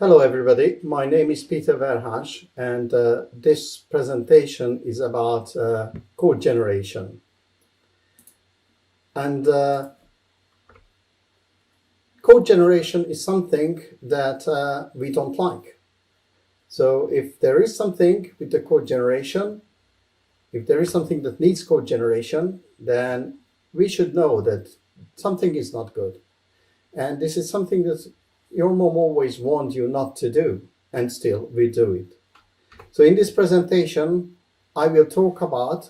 Hello everybody, my name is Peter Verhas and this presentation is about code generation. And code generation is something that we don't like. So if there is something with the code generation, if there is something that needs code generation, then we should know that something is not good. And this is something that your mom always warned you not to do, and still we do it. So in this presentation, I will talk about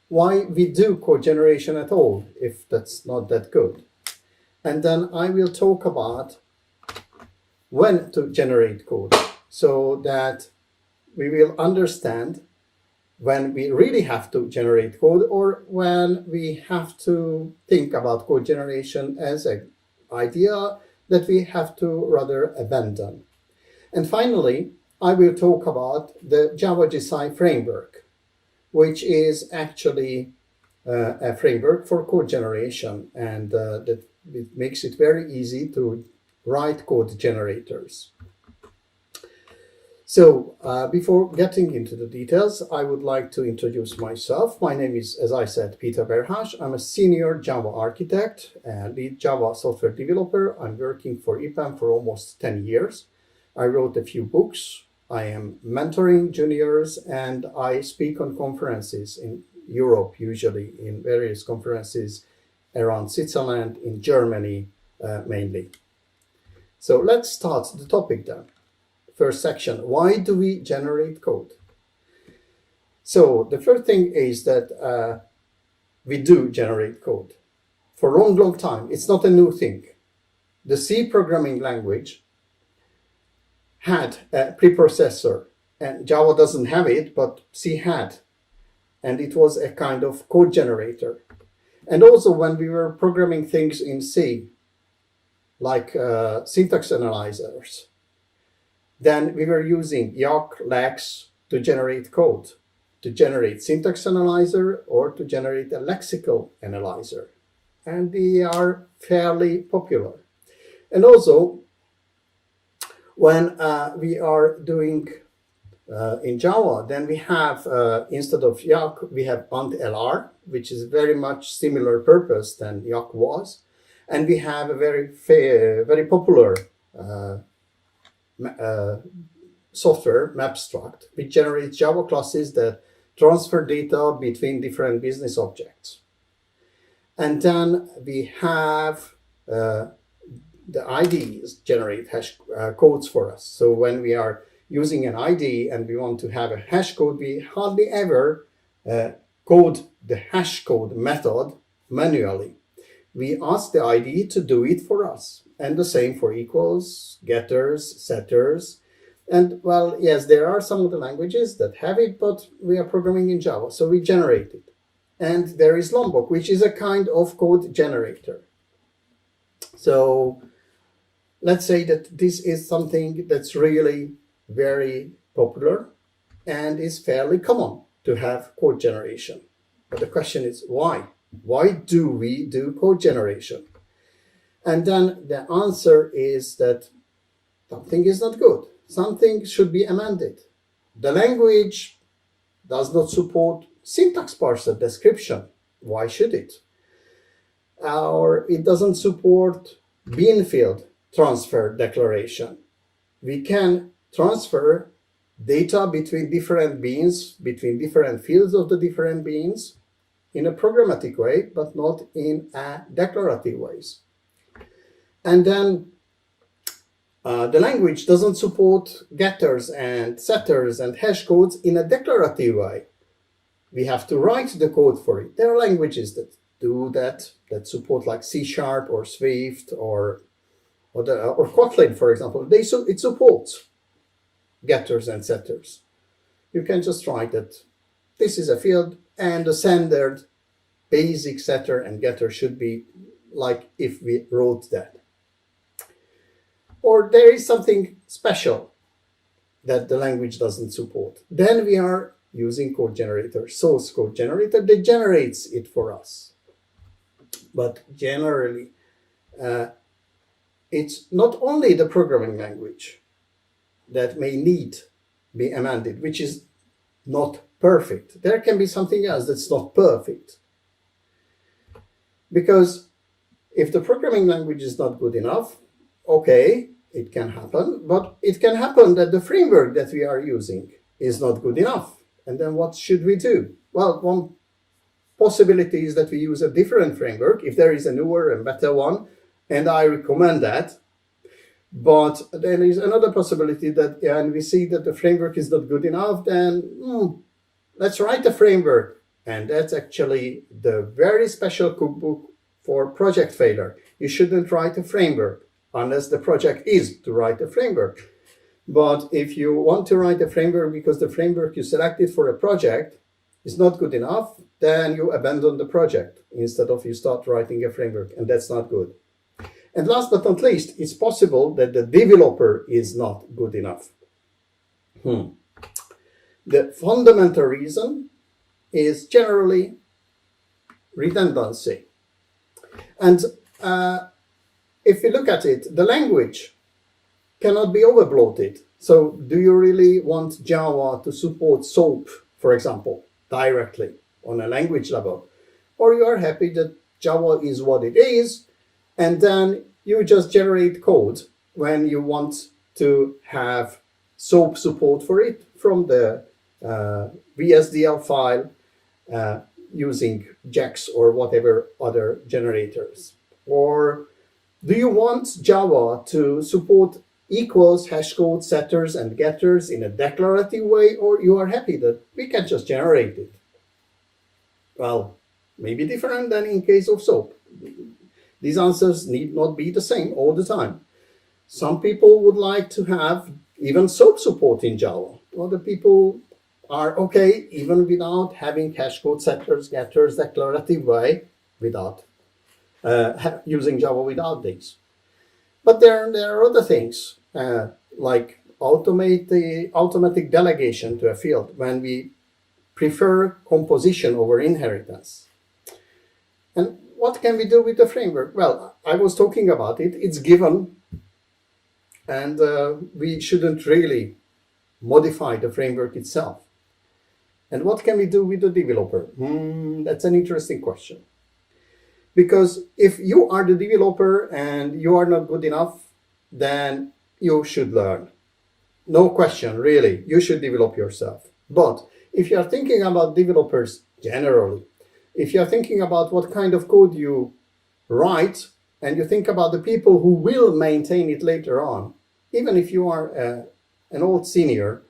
why we do code generation at all, if that's not that good. And then I will talk about when to generate code, so that we will understand when we really have to generate code or when we have to think about code generation as an idea that we have to rather abandon. And finally, I will talk about the Java Geci framework, which is actually a framework for code generation, and that it makes it very easy to write code generators. So before getting into the details, I would like to introduce myself. My name is, as I said, Peter Verhas. I'm a senior Java architect and lead Java software developer. I'm working for EPAM for almost 10 years. I wrote a few books. I am mentoring juniors and I speak on conferences in Europe, usually in various conferences around Switzerland, in Germany mainly. So let's start the topic then. First section, why do we generate code? So the first thing is that we do generate code for a long time. It's not a new thing. The C programming language had a preprocessor, and Java doesn't have it, but C had, and it was a kind of code generator. And also when we were programming things in C, like syntax analyzers, then we were using Yawk, Lex to generate code, to generate syntax analyzer or to generate a lexical analyzer. And they are fairly popular. And also, when we are doing in Java, then we have, instead of Yawk, we have ant.lr, which is very much similar purpose than Yawk was. And we have a very popular software, Mapstruct, which generates Java classes that transfer data between different business objects. And then we have the IDEs generate hash codes for us. So when we are using an IDE and we want to have a hash code, we hardly ever code the hash code method manually. We ask the IDE to do it for us. And the same for equals, getters, setters. And well, yes, there are some of the languages that have it, but we are programming in Java, so we generate it. And there is Lombok, which is a kind of code generator. So let's say that this is something that's really very popular and is fairly common to have code generation. But the question is why? Why do we do code generation? And then the answer is that something is not good. Something should be amended. The language does not support syntax parser description. Why should it? Or it doesn't support bean field transfer declaration. We can transfer data between different beans, between different fields of the different beans in a programmatic way, but not in a declarative ways. And then the language doesn't support getters and setters and hash codes in a declarative way. We have to write the code for it. There are languages that do that support like C# or Swift or Kotlin, for example. It supports getters and setters. You can just write that this is a field and the standard basic setter and getter should be like if we wrote that. Or there is something special that the language doesn't support. Then we are using code generator, source code generator that generates it for us. But generally, it's not only the programming language. that may need be amended, which is not perfect. There can be something else that's not perfect. Because if the programming language is not good enough, okay, it can happen, but it can happen that the framework that we are using is not good enough. And then what should we do? Well, one possibility is that we use a different framework if there is a newer and better one, and I recommend that. But there is another possibility that, and we see that the framework is not good enough, then let's write a framework. And that's actually the very special cookbook for project failure. You shouldn't write a framework unless the project is to write a framework. But if you want to write a framework because the framework you selected for a project is not good enough, then you abandon the project instead of you start writing a framework, and that's not good. And last but not least, it's possible that the developer is not good enough. The fundamental reason is generally redundancy. And if we look at it, the language cannot be overbloated. So do you really want Java to support SOAP, for example, directly on a language level? Or you are happy that Java is what it is, and then you just generate code when you want to have SOAP support for it from the VSDL file using Geci or whatever other generators? Or do you want Java to support equals, hash code, setters, and getters in a declarative way, or you are happy that we can just generate it? Well, maybe different than in case of SOAP. These answers need not be the same all the time. Some people would like to have even SOAP support in Java. Other people are okay even without having hash code, setters, getters, declarative way, without using Java without these. But there are other things like automatic delegation to a field when we prefer composition over inheritance. And what can we do with the framework? Well, I was talking about it. It's given, and we shouldn't really modify the framework itself. And what can we do with the developer? That's an interesting question. Because if you are the developer and you are not good enough, then you should learn. No question, really. You should develop yourself. But if you are thinking about developers generally, if you are thinking about what kind of code you write, and you think about the people who will maintain it later on, even if you are an old senior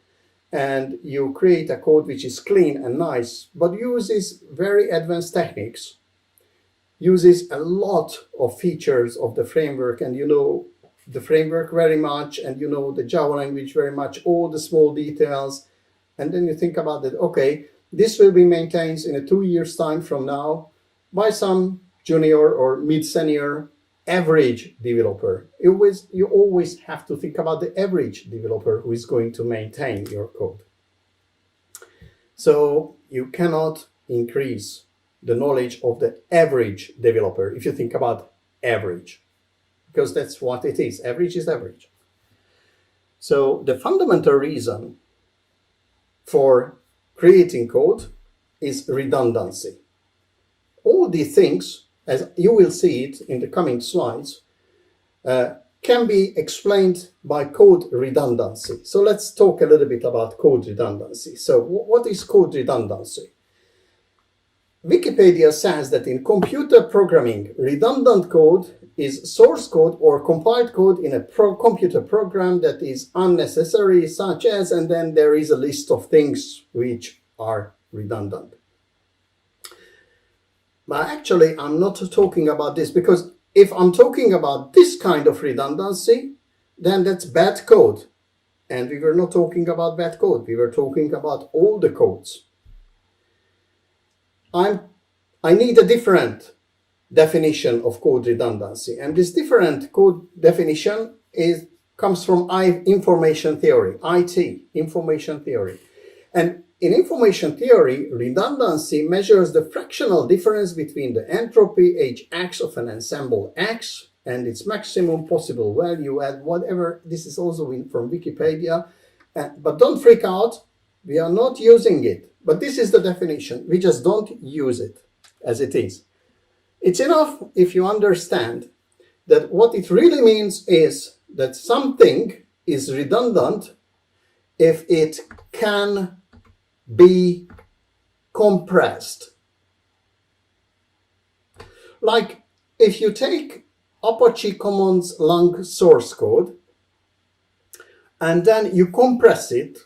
and you create a code which is clean and nice, but uses very advanced techniques, uses a lot of features of the framework, and you know the framework very much, and you know the Java language very much, all the small details, and then you think about it, okay, this will be maintained in 2 years' time from now by some junior or mid-senior average developer. You always have to think about the average developer who is going to maintain your code. So you cannot increase the knowledge of the average developer if you think about average, because that's what it is. Average is average. So the fundamental reason for creating code is redundancy. All these things, as you will see it in the coming slides, can be explained by code redundancy. So let's talk a little bit about code redundancy. So what is code redundancy? Wikipedia says that in computer programming, redundant code is source code or compiled code in a computer program that is unnecessary, such as, and then there is a list of things which are redundant. But actually, I'm not talking about this, because if I'm talking about this kind of redundancy, then that's bad code. And we were not talking about bad code. We were talking about all the codes. I need a different definition of code redundancy. And this different code definition comes from information theory, IT, information theory. And in information theory, redundancy measures the fractional difference between the entropy Hx of an ensemble X and its maximum possible value at whatever. This is also from Wikipedia, but don't freak out. We are not using it, but this is the definition. We just don't use it as it is. It's enough if you understand that what it really means is that something is redundant if it can be compressed. Like if you take Apache Commons long source code and then you compress it,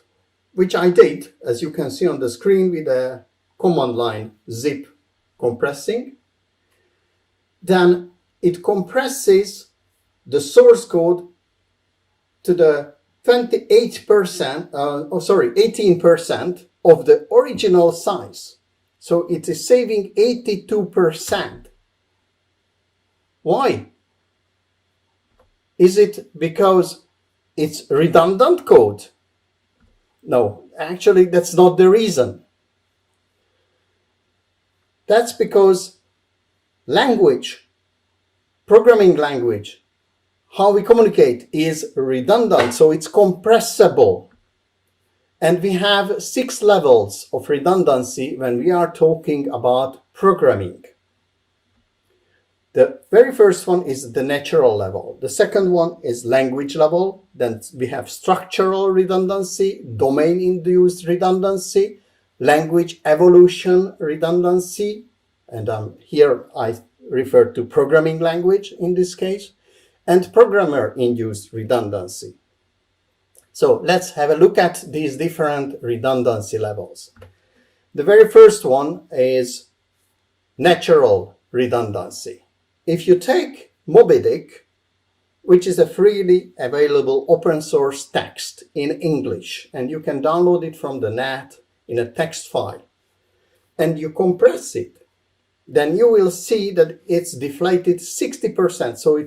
which I did, as you can see on the screen with a command line zip compressing, then it compresses the source code to the 18% of the original size. So it is saving 82%. Why? Is it because it's redundant code? No, actually that's not the reason. That's because language, programming language, how we communicate is redundant, so it's compressible. And we have 6 levels of redundancy when we are talking about programming. The very first one is the natural level. The second one is language level. Then we have structural redundancy, domain-induced redundancy, language evolution redundancy, and here I refer to programming language in this case, and programmer-induced redundancy. So let's have a look at these different redundancy levels. The very first one is natural redundancy. If you take Moby Dick, which is a freely available open source text in English, and you can download it from the net in a text file, and you compress it, then you will see that it's deflated 60%. So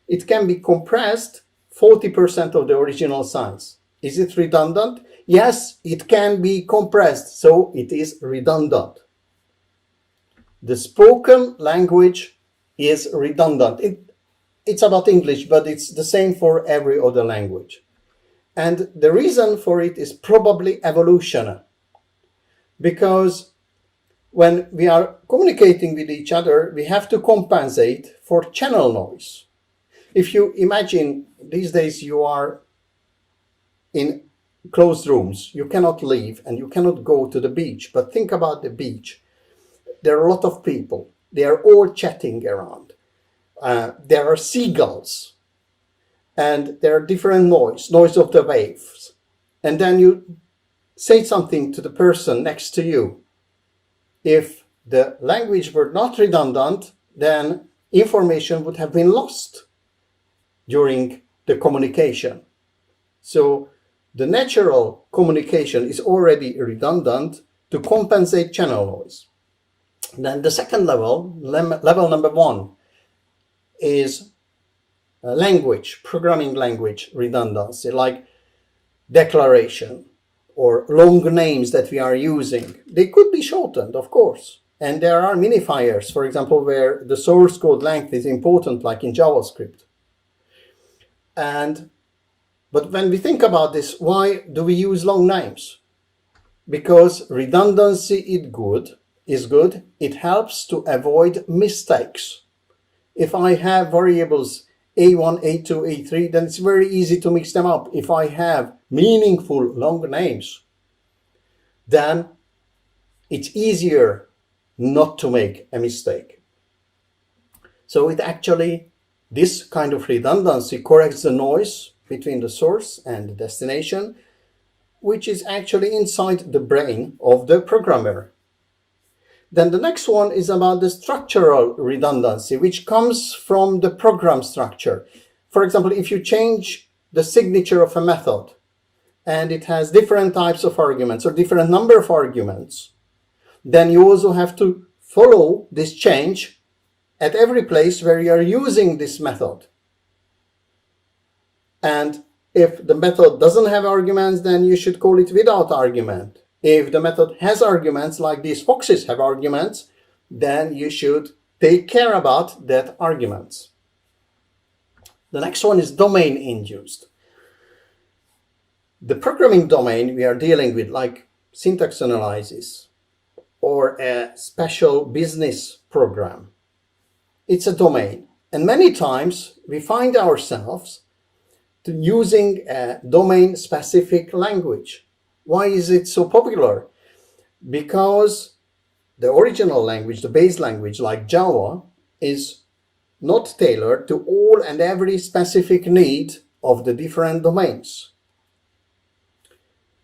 it can be compressed 40% of the original size. Is it redundant? Yes, it can be compressed, so it is redundant. The spoken language is redundant. It's about English, but it's the same for every other language. And the reason for it is probably evolutionary, because when we are communicating with each other, we have to compensate for channel noise. If you imagine these days you are in closed rooms, you cannot leave and you cannot go to the beach, but think about the beach. There are a lot of people. They are all chatting around. There are seagulls, and there are different noise of the waves. And then you say something to the person next to you. If the language were not redundant, then information would have been lost during the communication. So the natural communication is already redundant to compensate channel noise. Then the second level, level number 1, is language, programming language redundancy, like declaration or long names that we are using. They could be shortened, of course. And there are minifiers, for example, where the source code length is important, like in JavaScript. But when we think about this, why do we use long names? Because redundancy is good. It helps to avoid mistakes. If I have variables A1, A2, A3, then it's very easy to mix them up. If I have meaningful long names, then it's easier not to make a mistake. So this kind of redundancy corrects the noise between the source and the destination, which is actually inside the brain of the programmer. Then the next one is about the structural redundancy, which comes from the program structure. For example, if you change the signature of a method and it has different types of arguments or different number of arguments, then you also have to follow this change at every place where you are using this method. And if the method doesn't have arguments, then you should call it without argument. If the method has arguments, like these foxes have arguments, then you should take care about that arguments. The next one is domain induced. The programming domain we are dealing with, like syntax analysis or a special business program, it's a domain. And many times we find ourselves using a domain-specific language. Why is it so popular? Because the original language, the base language like Java, is not tailored to all and every specific need of the different domains.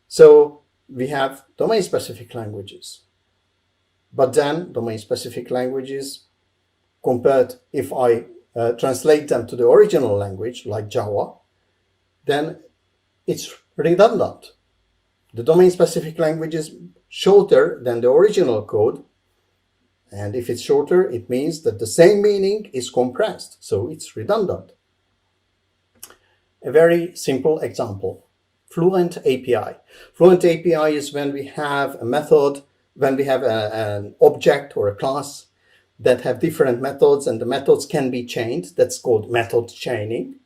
So we have domain-specific languages. But then domain-specific languages, compared if I translate them to the original language like Java, then it's redundant. The domain-specific language is shorter than the original code. And if it's shorter, it means that the same meaning is compressed. So it's redundant. A very simple example. Fluent API. Fluent API is when we have a method, when we have an object or a class that have different methods and the methods can be chained. That's called method chaining.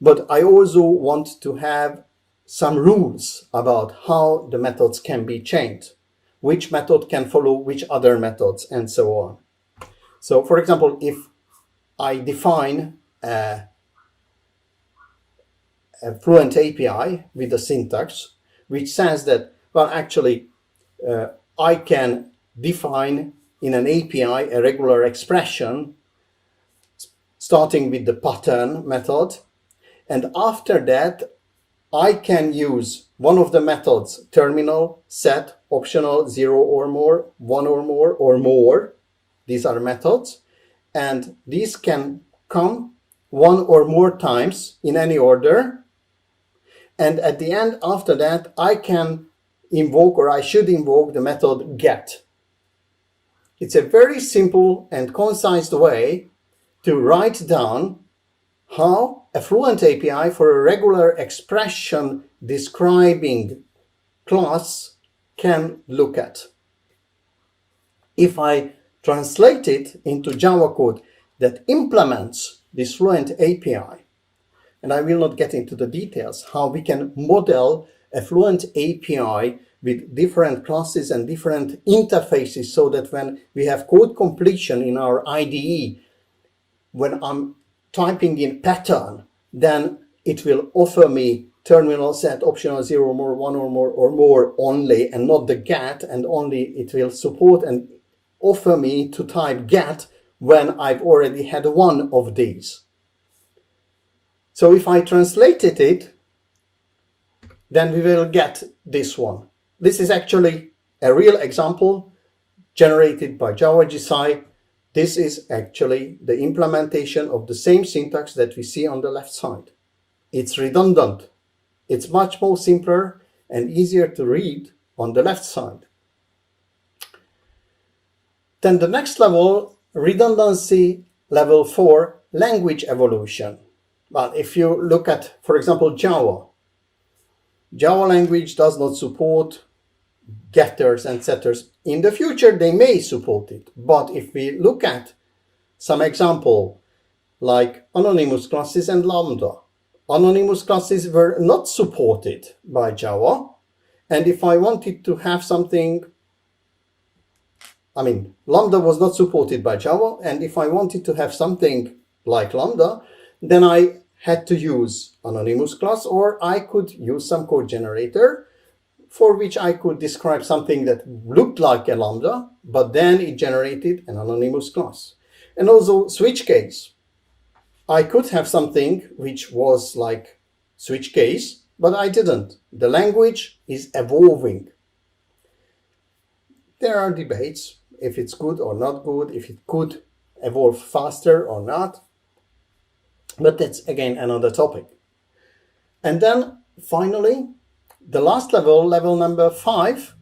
But I also want to have some rules about how the methods can be chained, which method can follow which other methods, and so on. So, for example, if I define a Fluent API with a syntax, which says that, well, actually, I can define in an API a regular expression starting with the pattern method, and after that, I can use one of the methods, terminal, set, optional, 0 or more, 1 or more. These are methods. And these can come one or more times in any order. And at the end, after that, I can invoke, or I should invoke, the method get. It's a very simple and concise way to write down how a Fluent API for a regular expression describing class can look at. If I translate it into Java code that implements this Fluent API, and I will not get into the details how we can model a Fluent API with different classes and different interfaces, so that when we have code completion in our IDE, when I'm typing in pattern, then it will offer me terminal, set, optional, 0 or more, 1 or more only, and not the get, and only it will support and offer me to type get when I've already had one of these. So if I translated it, then we will get this one. This is actually a real example generated by Java Geci. This is actually the implementation of the same syntax that we see on the left side. It's redundant. It's much more simpler and easier to read on the left side. Then the next level, redundancy level 4, language evolution. Well, if you look at, for example, Java language does not support getters and setters. In the future, they may support it. But if we look at some example, like anonymous classes and lambda, anonymous classes were not supported by Java. And if I wanted to have something, lambda was not supported by Java. And if I wanted to have something like lambda, then I had to use anonymous class, or I could use some code generator for which I could describe something that looked like a lambda, but then it generated an anonymous class. And also switch case. I could have something which was like switch case, but I didn't. The language is evolving. There are debates if it's good or not good, if it could evolve faster or not. But that's again another topic. And then finally, the last level, level number 5,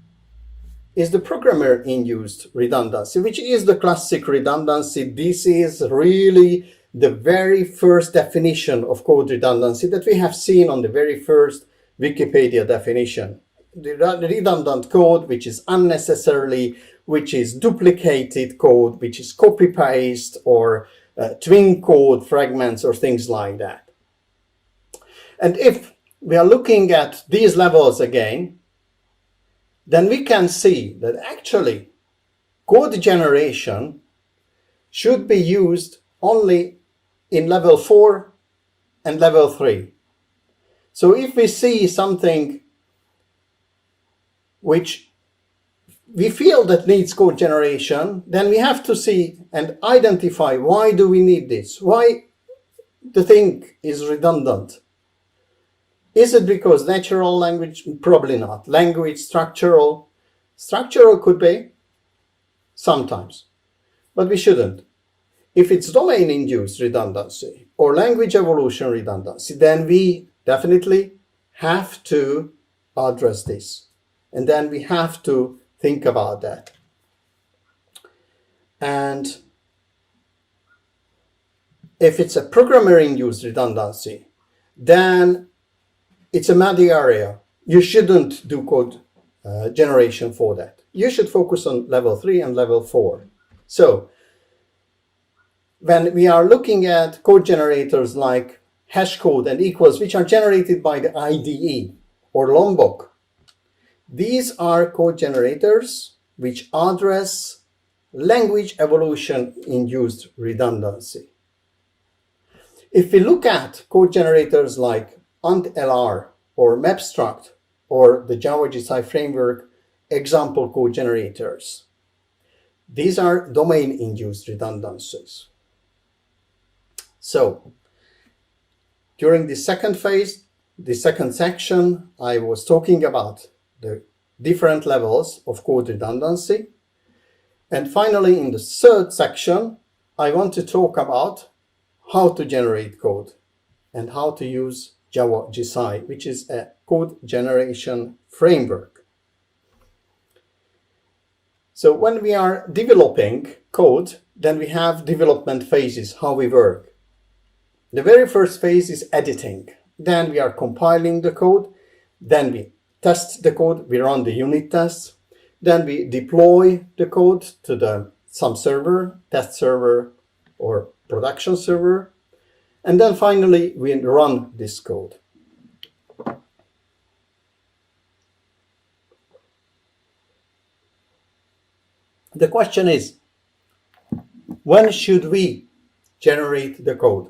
is the programmer-induced redundancy, which is the classic redundancy. This is really the very first definition of code redundancy that we have seen on the very first Wikipedia definition. The redundant code, which is unnecessarily, which is duplicated code, which is copy-paste or twin code fragments or things like that. And if we are looking at these levels again, then we can see that actually code generation should be used only in level 4 and level 3. So if we see something which we feel that needs code generation, then we have to see and identify why do we need this? Why the thing is redundant? Is it because natural language? Probably not. Language, structural? Structural could be, sometimes, but we shouldn't. If it's domain-induced redundancy or language evolution redundancy, then we definitely have to address this. And then we have to think about that. And if it's a programmer-induced redundancy, then it's a muddy area. You shouldn't do code generation for that. You should focus on level 3 and level 4. So when we are looking at code generators like hash code and equals, which are generated by the IDE or Lombok, these are code generators which address language evolution induced redundancy. If we look at code generators like AntLR or Mapstruct or the Java Geci framework example code generators, these are domain-induced redundancies. So during the second phase, the second section, I was talking about the different levels of code redundancy. And finally, in the third section, I want to talk about how to generate code and how to use Java Geci, which is a code generation framework. So when we are developing code, then we have development phases, how we work. The very first phase is editing. Then we are compiling the code. Then we test the code. We run the unit tests. Then we deploy the code to some server, test server or production server. And then finally, we run this code. The question is, when should we generate the code?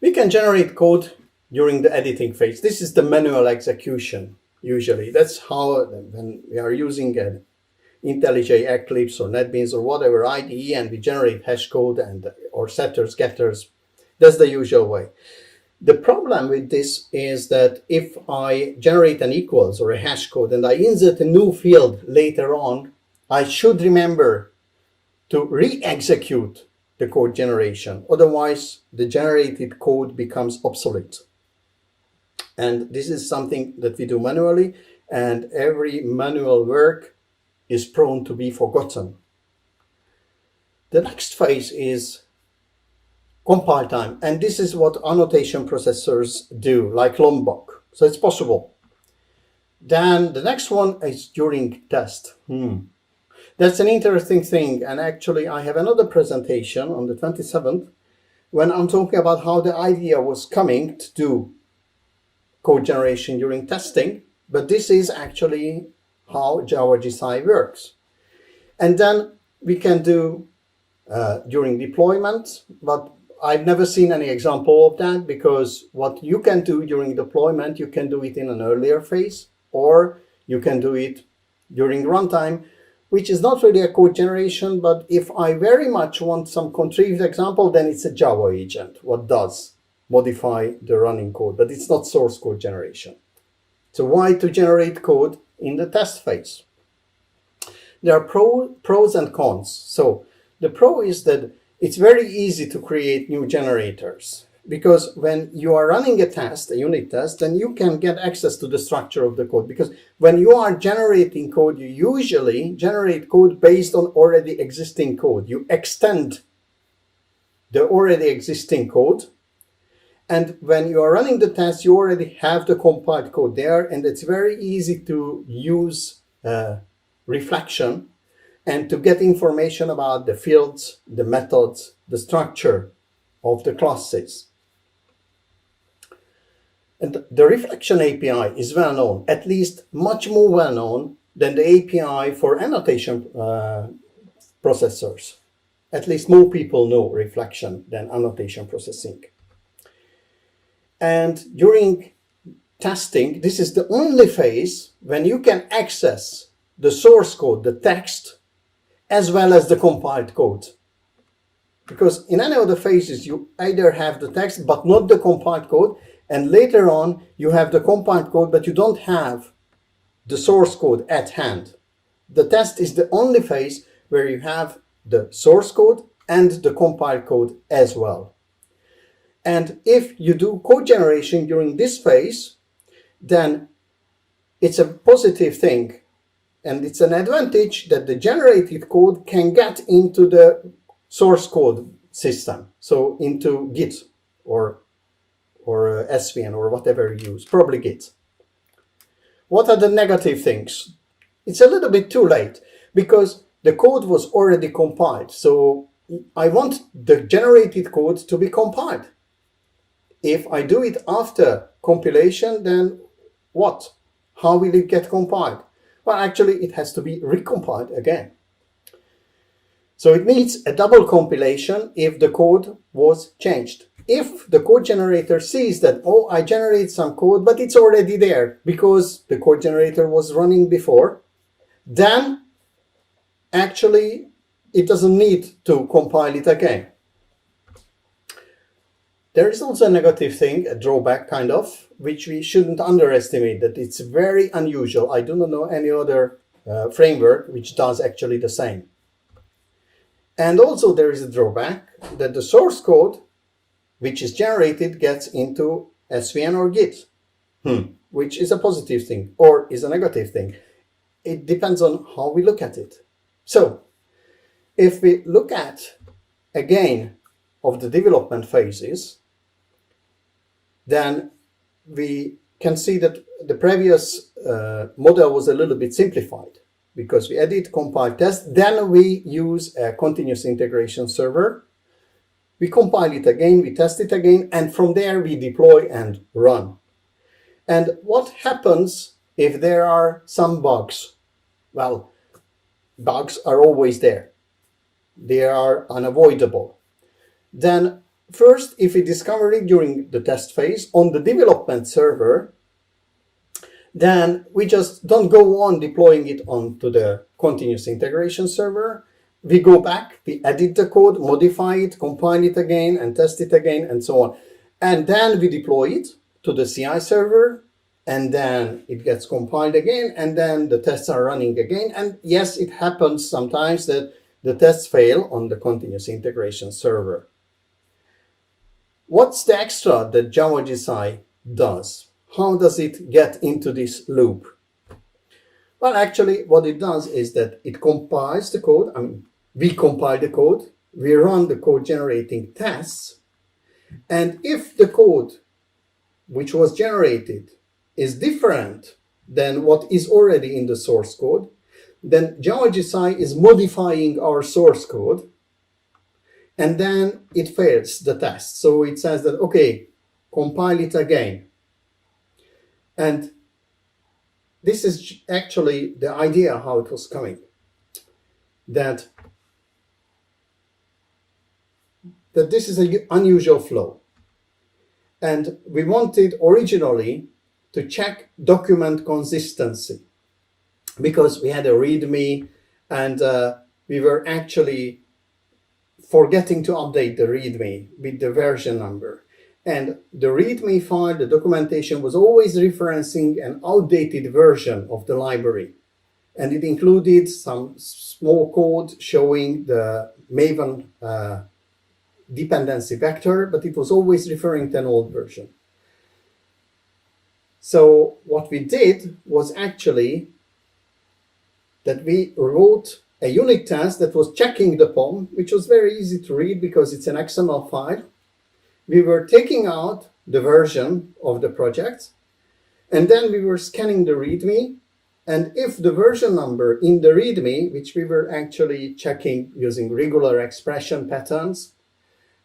We can generate code during the editing phase. This is the manual execution, usually. That's how, when we are using an IntelliJ, Eclipse, or NetBeans, or whatever IDE, and we generate hash code and or setters, getters, that's the usual way. The problem with this is that if I generate an equals or a hash code and I insert a new field later on, I should remember to re-execute the code generation. Otherwise, the generated code becomes obsolete. And this is something that we do manually, and every manual work is prone to be forgotten. The next phase is compile time, and this is what annotation processors do, like Lombok. So it's possible. Then the next one is during test. That's an interesting thing, and actually I have another presentation on the 27th when I'm talking about how the idea was coming to do code generation during testing, but this is actually how Java Geci works. And then we can do during deployment, but I've never seen any example of that, because what you can do during deployment, you can do it in an earlier phase, or you can do it during runtime, which is not really a code generation, but if I very much want some contrived example, then it's a Java agent, what does modify the running code, but it's not source code generation. So why to generate code in the test phase? There are pros and cons. So the pro is that it's very easy to create new generators, because when you are running a test, a unit test, then you can get access to the structure of the code. Because when you are generating code, you usually generate code based on already existing code. You extend the already existing code. And when you are running the test, you already have the compiled code there. And it's very easy to use reflection and to get information about the fields, the methods, the structure of the classes. And the reflection API is well known, at least much more well known than the API for annotation processors. At least more people know reflection than annotation processing. And during testing, this is the only phase when you can access the source code, the text, as well as the compiled code. Because in any of the phases, you either have the text but not the compiled code, and later on you have the compiled code but you don't have the source code at hand. The test is the only phase where you have the source code and the compiled code as well. And if you do code generation during this phase, then it's a positive thing. And it's an advantage that the generated code can get into the source code system. So into Git or SVN or whatever you use, probably Git. What are the negative things? It's a little bit too late because the code was already compiled. So I want the generated code to be compiled. If I do it after compilation, then what? How will it get compiled? Well, actually, it has to be recompiled again. So it needs a double compilation if the code was changed. If the code generator sees that, oh, I generate some code, but it's already there because the code generator was running before, then actually it doesn't need to compile it again. There is also a negative thing, a drawback kind of, which we shouldn't underestimate, that it's very unusual. I do not know any other framework which does actually the same. And also there is a drawback that the source code which is generated gets into SVN or Git, which is a positive thing or is a negative thing. It depends on how we look at it. So if we look at, again, of the development phases, then we can see that the previous model was a little bit simplified because we edit, compile, test, then we use a continuous integration server. We compile it again, we test it again, and from there we deploy and run. And what happens if there are some bugs? Well, bugs are always there. They are unavoidable. Then first, if we discover it during the test phase on the development server, then we just don't go on deploying it onto the continuous integration server. We go back, we edit the code, modify it, compile it again, and test it again, and so on. And then we deploy it to the CI server, and then it gets compiled again, and then the tests are running again. And yes, it happens sometimes that the tests fail on the continuous integration server. What's the extra that Java Geci does? How does it get into this loop? Well, actually, what it does is that it compiles the code. We compile the code, we run the code generating tests, and if the code which was generated is different than what is already in the source code, then Java Geci is modifying our source code, and then it fails the test. So it says that, okay, compile it again. And this is actually the idea how it was coming, that this is an unusual flow. And we wanted originally to check document consistency because we had a README and we were actually forgetting to update the README with the version number. And the README file, the documentation, was always referencing an outdated version of the library. And it included some small code showing the Maven dependency vector, but it was always referring to an old version. So what we did was actually that we wrote a unit test that was checking the POM, which was very easy to read because it's an XML file. We were taking out the version of the project, and then we were scanning the README, and if the version number in the README, which we were actually checking using regular expression patterns,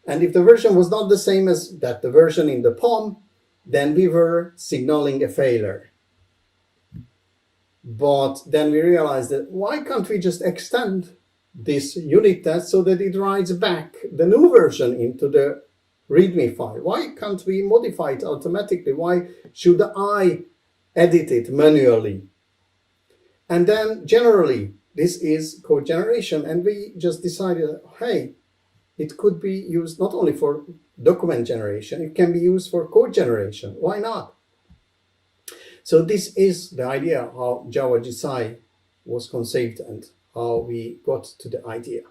and if the version was not the same as that the version in the POM, then we were signaling a failure. But then we realized that why can't we just extend this unit test so that it writes back the new version into the README file? Why can't we modify it automatically? Why should I edit it manually? And then generally, this is code generation. And we just decided, hey, it could be used not only for document generation, it can be used for code generation. Why not? So this is the idea how Java Geci was conceived and how we got to the idea.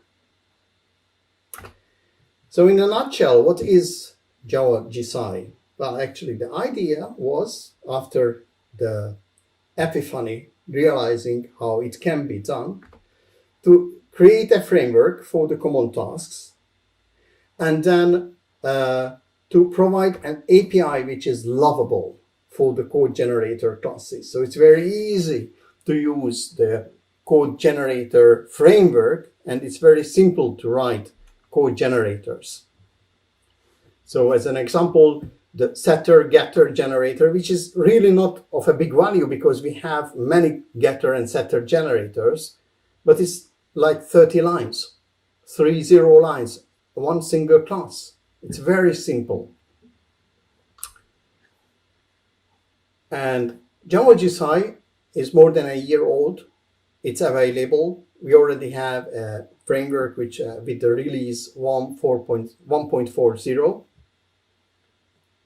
So in a nutshell, what is Java Geci? Well, actually the idea was, after the epiphany, realizing how it can be done, to create a framework for the common tasks, and then to provide an API which is lovable for the code generator classes. So it's very easy to use the code generator framework, and it's very simple to write code generators. So as an example, the setter getter generator, which is really not of a big value because we have many getter and setter generators, but it's like 30 lines, 30 lines, one single class. It's very simple. And Java Geci is more than a year old. It's available. We already have a framework which with the release 1.40.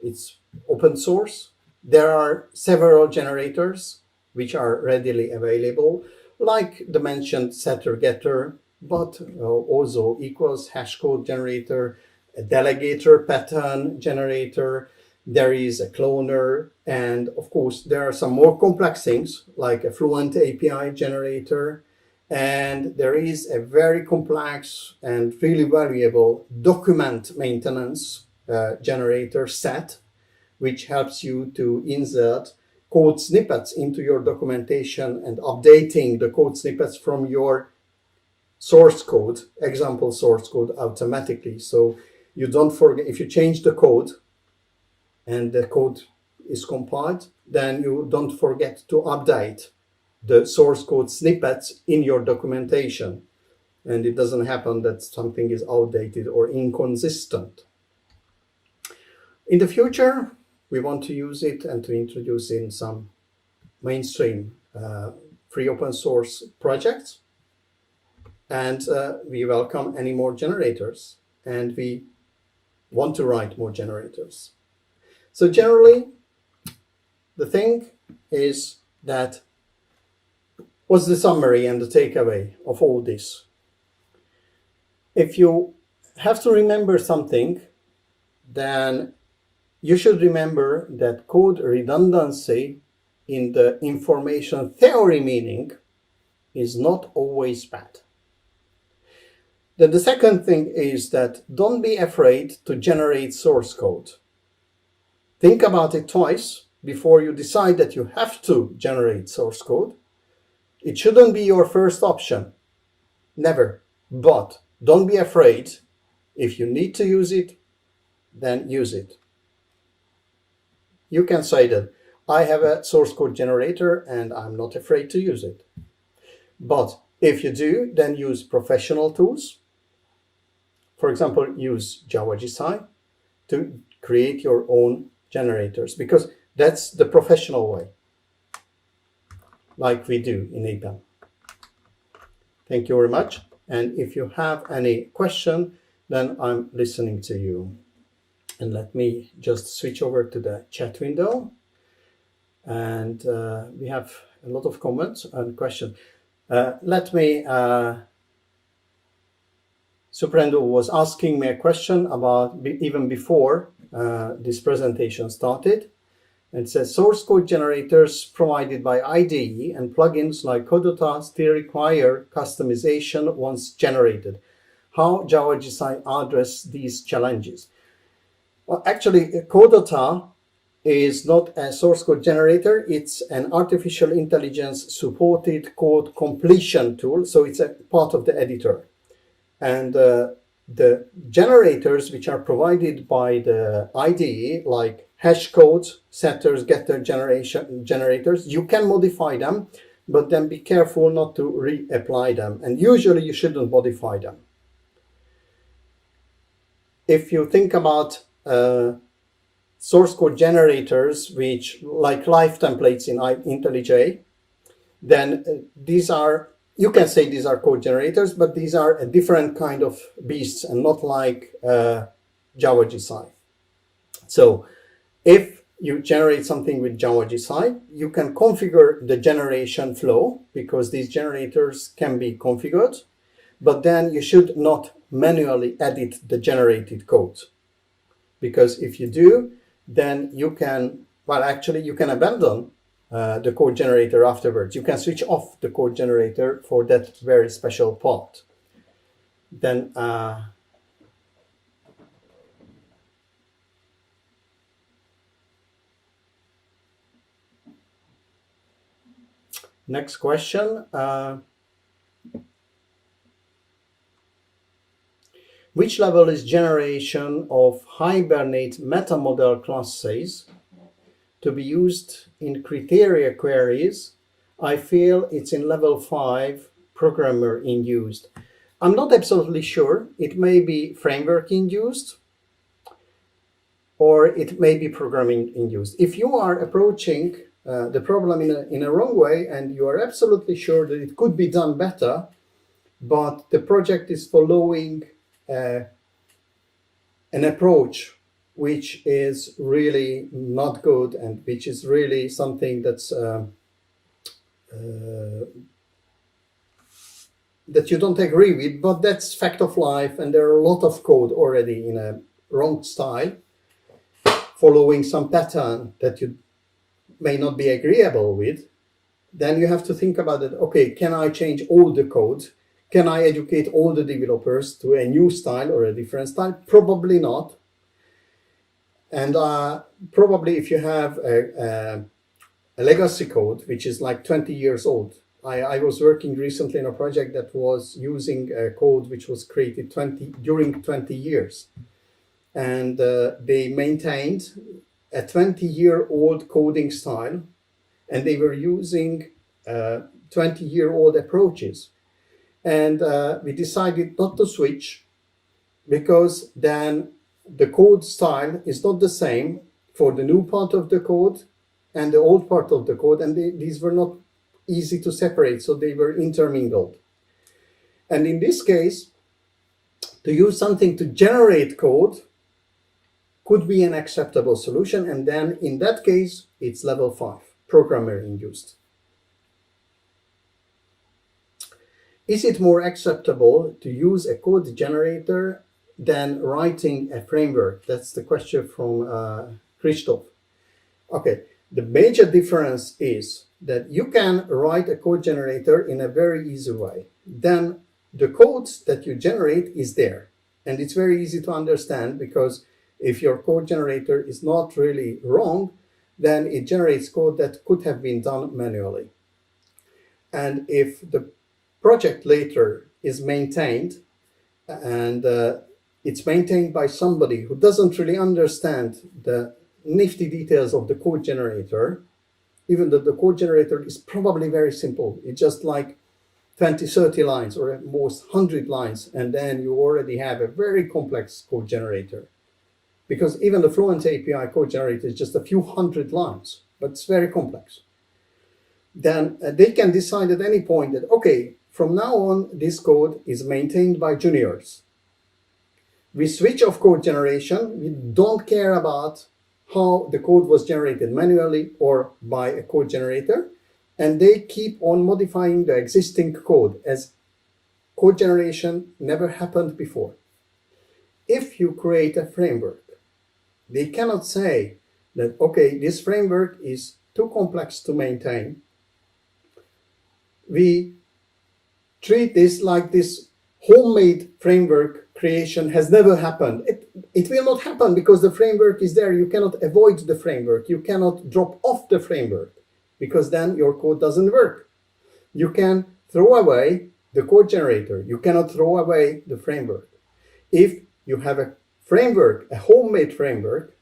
It's open source. There are several generators which are readily available, like the mentioned setter getter, but also equals hash code generator, a delegator pattern generator. There is a cloner, and of course there are some more complex things like a Fluent API generator, and there is a very complex and really valuable document maintenance generator set, which helps you to insert code snippets into your documentation and updating the code snippets from your source code, example source code, automatically. So you don't forget, if you change the code and the code is compiled, then you don't forget to update the source code snippets in your documentation. And it doesn't happen that something is outdated or inconsistent. In the future, we want to use it and to introduce in some mainstream free open source projects. And we welcome any more generators, and we want to write more generators. So generally, the thing is that what's the summary and the takeaway of all this? If you have to remember something, then you should remember that code redundancy in the information theory meaning is not always bad. Then the second thing is that don't be afraid to generate source code. Think about it twice before you decide that you have to generate source code. It shouldn't be your first option, never. But don't be afraid. If you need to use it, then use it. You can say that I have a source code generator and I'm not afraid to use it. But if you do, then use professional tools. For example, use Java Geci to create your own generators, because that's the professional way, like we do in APAM. Thank you very much. And if you have any question, then I'm listening to you. And let me just switch over to the chat window. And we have a lot of comments and questions. Suprendo was asking me a question about even before this presentation started. It says source code generators provided by IDE and plugins like Codota still require customization once generated. How Java Geci address these challenges? Well, actually, Codota is not a source code generator. It's an artificial intelligence supported code completion tool. So it's a part of the editor. And the generators which are provided by the IDE, like hash codes, setters, getter, generators. You can modify them, but then be careful not to reapply them. And usually you shouldn't modify them. If you think about source code generators, which like live templates in IntelliJ, then these are, you can say these are code generators, but these are a different kind of beasts and not like Java Geci. So if you generate something with Java Geci, you can configure the generation flow because these generators can be configured, but then you should not manually edit the generated code. Because if you do, then you can, well, actually you can abandon the code generator afterwards. You can switch off the code generator for that very special part. Then next question. Which level is generation of Hibernate meta-model classes to be used in criteria queries? I feel it's in level 5, programmer induced. I'm not absolutely sure. It may be framework induced or it may be programming induced. If you are approaching the problem in a wrong way and you are absolutely sure that it could be done better, but the project is following an approach which is really not good and which is really something that's that you don't agree with, but that's fact of life, and there are a lot of code already in a wrong style, following some pattern that you may not be agreeable with, then you have to think about it. Okay, can I change all the code? Can I educate all the developers to a new style or a different style? Probably not. And probably if you have a legacy code, which is like 20 years old. I was working recently in a project that was using a code which was created during 20 years. And they maintained a 20-year-old coding style, and they were using 20-year-old approaches. And we decided not to switch because then the code style is not the same for the new part of the code and the old part of the code, and these were not easy to separate, so they were intermingled. And in this case, to use something to generate code could be an acceptable solution, and then in that case, it's level 5, programmer induced. Is it more acceptable to use a code generator than writing a framework? That's the question from Christoph. Okay, the major difference is that you can write a code generator in a very easy way. Then the code that you generate is there. And it's very easy to understand because if your code generator is not really wrong, then it generates code that could have been done manually. And if the project later is maintained and it's maintained by somebody who doesn't really understand the nifty details of the code generator, even though the code generator is probably very simple. It's just like 20, 30 lines or at most 100 lines, and then you already have a very complex code generator. Because even the Fluent API code generator is just a few hundred lines, but it's very complex. Then they can decide at any point that, okay, from now on, this code is maintained by juniors. We switch off code generation. We don't care about how the code was generated manually or by a code generator. And they keep on modifying the existing code as code generation never happened before. If you create a framework, they cannot say that, okay, this framework is too complex to maintain. We treat this like this homemade framework creation has never happened. It will not happen because the framework is there. You cannot avoid the framework. You cannot drop off the framework because then your code doesn't work. You can throw away the code generator. You cannot throw away the framework. If you have a framework, a homemade framework,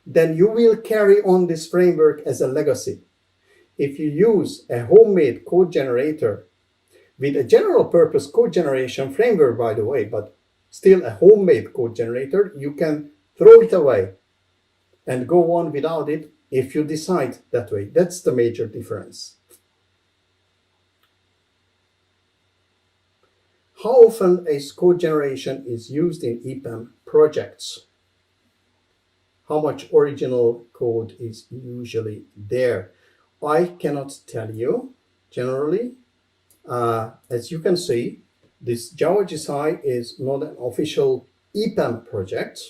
then you will carry on this framework as a legacy. If you use a homemade code generator with a general purpose code generation framework, by the way, but still a homemade code generator, you can throw it away and go on without it if you decide that way. That's the major difference. How often is code generation is used in EPAM projects? How much original code is usually there? I cannot tell you generally. As you can see, this Java Geci is not an official EPAM project.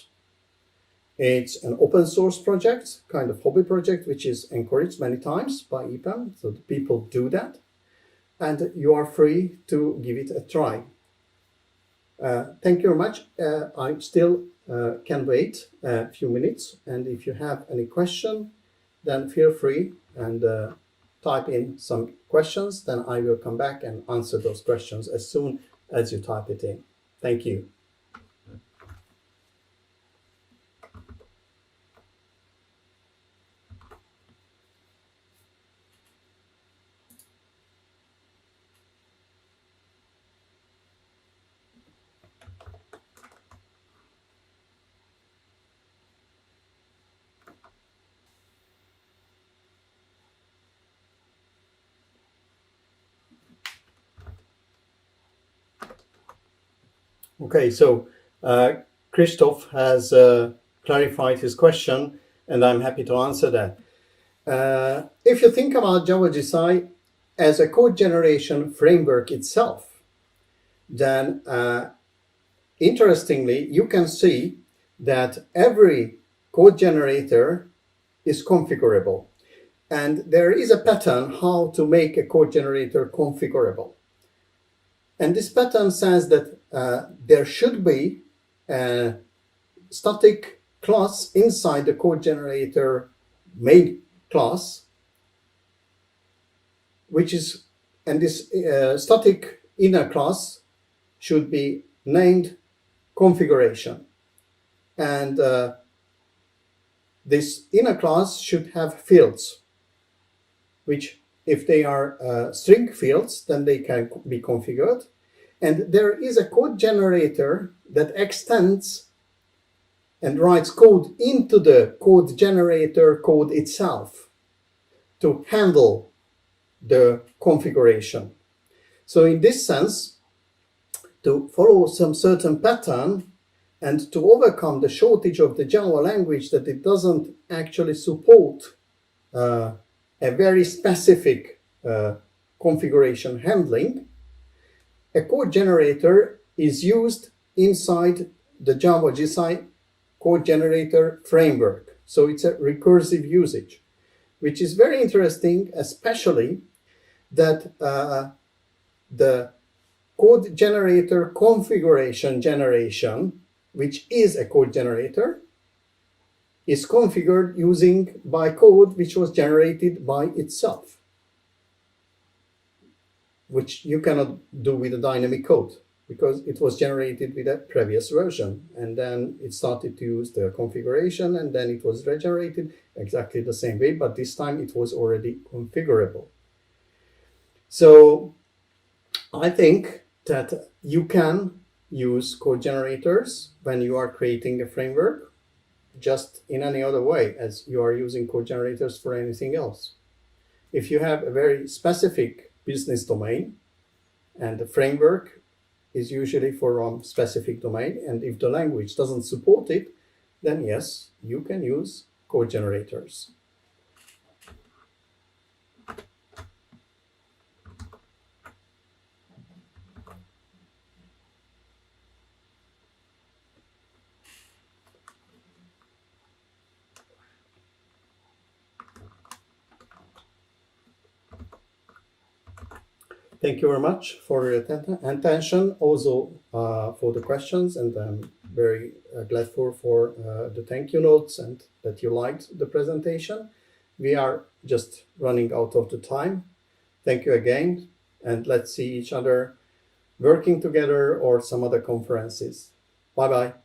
It's an open source project, kind of hobby project, which is encouraged many times by EPAM, so the people do that. And you are free to give it a try. Thank you very much. I still can wait a few minutes, and if you have any question, then feel free and type in some questions, then I will come back and answer those questions as soon as you type it in. Thank you. Okay, so Christoph has clarified his question, and I'm happy to answer that. If you think about Java Geci as a code generation framework itself, then interestingly, you can see that every code generator is configurable. And there is a pattern how to make a code generator configurable. And this pattern says that there should be a static class inside the code generator main class, which is, and this static inner class should be named configuration. And this inner class should have fields, which if they are string fields, then they can be configured. And there is a code generator that extends and writes code into the code generator code itself to handle the configuration. So in this sense, to follow some certain pattern and to overcome the shortage of the Java language that it doesn't actually support a very specific configuration handling, a code generator is used inside the Java Geci code generator framework. So it's a recursive usage, which is very interesting, especially that the code generator configuration generation, which is a code generator, is configured using by code which was generated by itself, which you cannot do with a dynamic code because it was generated with a previous version, and then it started to use the configuration, and then it was regenerated exactly the same way, but this time it was already configurable. So I think that you can use code generators when you are creating a framework, just in any other way as you are using code generators for anything else. If you have a very specific business domain, and the framework is usually for a specific domain, and if the language doesn't support it, then yes, you can use code generators. Thank you very much for your attention, also for the questions, and I'm very glad for the thank you notes and that you liked the presentation. We are just running out of the time. Thank you again, and let's see each other working together or some other conferences. Bye-bye.